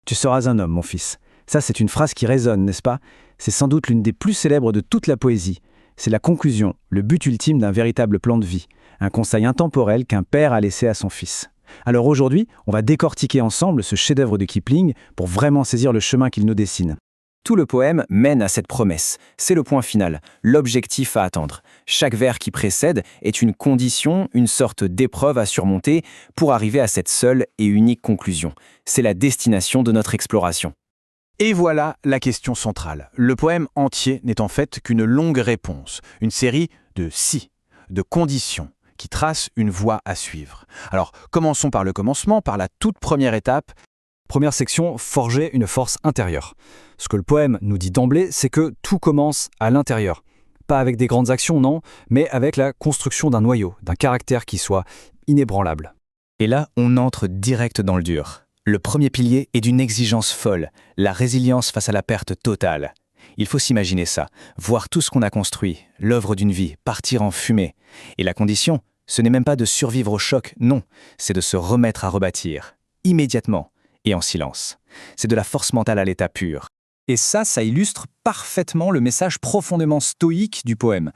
Tu seras un homme, mon fils. Ça, c'est une phrase qui résonne, n'est-ce pas? C'est sans doute l'une des plus célèbres de toute la poésie. C'est la conclusion, le but ultime d'un véritable plan de vie, un conseil intemporel qu'un père a laissé à son fils. Alors aujourd'hui, on va décortiquer ensemble ce chef-d'œuvre de Kipling pour vraiment saisir le chemin qu'il nous dessine. Tout le poème mène à cette promesse. C'est le point final, l'objectif à atteindre. Chaque vers qui précède est une condition, une sorte d'épreuve à surmonter pour arriver à cette seule et unique conclusion. C'est la destination de notre exploration. Et voilà la question centrale. Le poème entier n'est en fait qu'une longue réponse, une série de si, de conditions, qui tracent une voie à suivre. Alors, commençons par le commencement, par la toute première étape. Première section, forger une force intérieure. Ce que le poème nous dit d'emblée, c'est que tout commence à l'intérieur. Pas avec des grandes actions, non, mais avec la construction d'un noyau, d'un caractère qui soit inébranlable. Et là, on entre direct dans le dur. Le premier pilier est d'une exigence folle, la résilience face à la perte totale. Il faut s'imaginer ça, voir tout ce qu'on a construit, l'œuvre d'une vie, partir en fumée. Et la condition, ce n'est même pas de survivre au choc, non, c'est de se remettre à rebâtir, immédiatement et en silence. C'est de la force mentale à l'état pur. Et ça illustre parfaitement le message profondément stoïque du poème.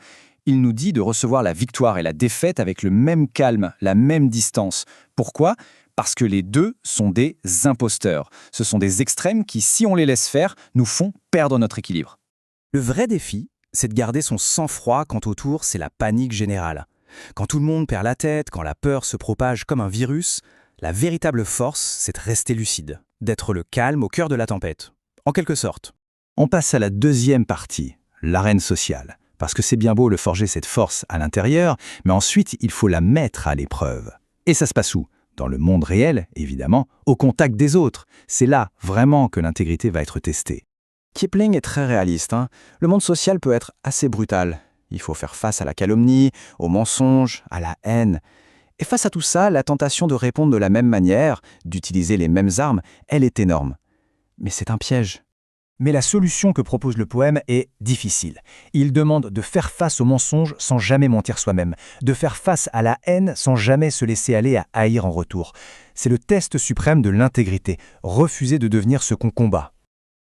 Il nous dit de recevoir la victoire et la défaite avec le même calme, la même distance. Pourquoi ? Parce que les deux sont des imposteurs. Ce sont des extrêmes qui, si on les laisse faire, nous font perdre notre équilibre. Le vrai défi, c'est de garder son sang-froid quand autour, c'est la panique générale. Quand tout le monde perd la tête, quand la peur se propage comme un virus, la véritable force, c'est de rester lucide, d'être le calme au cœur de la tempête. En quelque sorte. On passe à la deuxième partie, l'arène sociale. Parce que c'est bien beau de forger cette force à l'intérieur, mais ensuite, il faut la mettre à l'épreuve. Et ça se passe où ? Dans le monde réel, évidemment, au contact des autres. C'est là, vraiment, que l'intégrité va être testée. Kipling est très réaliste. Le monde social peut être assez brutal. Il faut faire face à la calomnie, au mensonge, à la haine. Et face à tout ça, la tentation de répondre de la même manière, d'utiliser les mêmes armes, elle est énorme. Mais c'est un piège. Mais la solution que propose le poème est difficile. Il demande de faire face au mensonge sans jamais mentir soi-même, de faire face à la haine sans jamais se laisser aller à haïr en retour. C'est le test suprême de l'intégrité, refuser de devenir ce qu'on combat.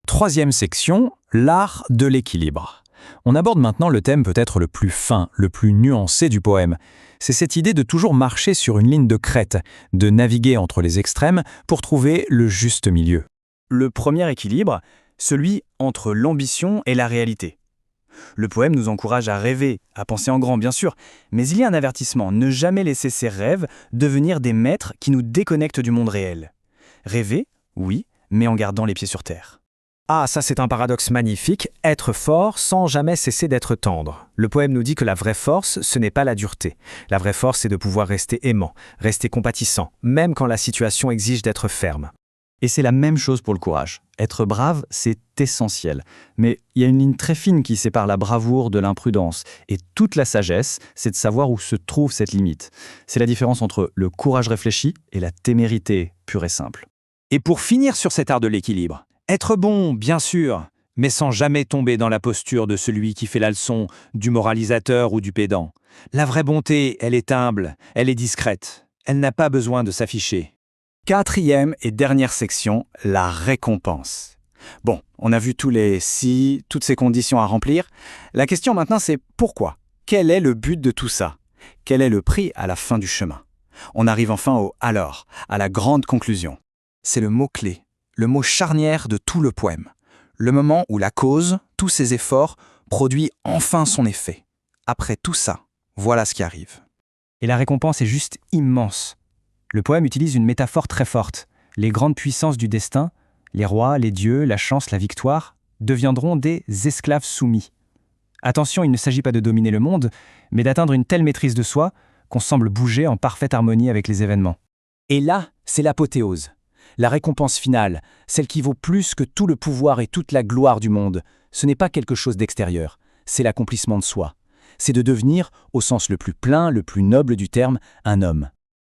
Troisième section, l'art de l'équilibre. On aborde maintenant le thème peut-être le plus fin, le plus nuancé du poème. C'est cette idée de toujours marcher sur une ligne de crête, de naviguer entre les extrêmes pour trouver le juste milieu. Le premier équilibre, celui entre l'ambition et la réalité. Le poème nous encourage à rêver, à penser en grand bien sûr, mais il y a un avertissement, ne jamais laisser ses rêves devenir des maîtres qui nous déconnectent du monde réel. Rêver, oui, mais en gardant les pieds sur terre. Ah, ça c'est un paradoxe magnifique, être fort sans jamais cesser d'être tendre. Le poème nous dit que la vraie force, ce n'est pas la dureté. La vraie force, c'est de pouvoir rester aimant, rester compatissant, même quand la situation exige d'être ferme. Et c'est la même chose pour le courage. Être brave, c'est essentiel. Mais il y a une ligne très fine qui sépare la bravoure de l'imprudence. Et toute la sagesse, c'est de savoir où se trouve cette limite. C'est la différence entre le courage réfléchi et la témérité pure et simple. Et pour finir sur cet art de l'équilibre, être bon, bien sûr, mais sans jamais tomber dans la posture de celui qui fait la leçon, du moralisateur ou du pédant. La vraie bonté, elle est humble, elle est discrète, elle n'a pas besoin de s'afficher. Quatrième et dernière section, la récompense. Bon, on a vu tous les si, toutes ces conditions à remplir. La question maintenant c'est pourquoi ? Quel est le but de tout ça ? Quel est le prix à la fin du chemin ? On arrive enfin au « alors », à la grande conclusion. C'est le mot-clé, le mot charnière de tout le poème. Le moment où la cause, tous ses efforts, produit enfin son effet. Après tout ça, voilà ce qui arrive. Et la récompense est juste immense. Le poème utilise une métaphore très forte. Les grandes puissances du destin, les rois, les dieux, la chance, la victoire, deviendront des esclaves soumis. Attention, il ne s'agit pas de dominer le monde, mais d'atteindre une telle maîtrise de soi qu'on semble bouger en parfaite harmonie avec les événements. Et là, c'est l'apothéose. La récompense finale, celle qui vaut plus que tout le pouvoir et toute la gloire du monde, ce n'est pas quelque chose d'extérieur, c'est l'accomplissement de soi. C'est de devenir, au sens le plus plein, le plus noble du terme, un homme.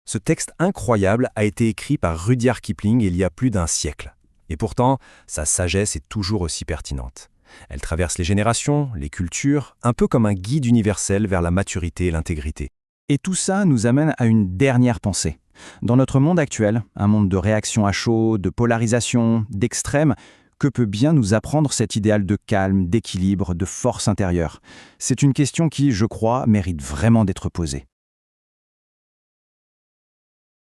Ce texte incroyable a été écrit par Rudyard Kipling il y a plus d'un siècle. Et pourtant, sa sagesse est toujours aussi pertinente. Elle traverse les générations, les cultures, un peu comme un guide universel vers la maturité et l'intégrité. Et tout ça nous amène à une dernière pensée. Dans notre monde actuel, un monde de réactions à chaud, de polarisation, d'extrêmes, que peut bien nous apprendre cet idéal de calme, d'équilibre, de force intérieure? C'est une question qui, je crois, mérite vraiment d'être posée.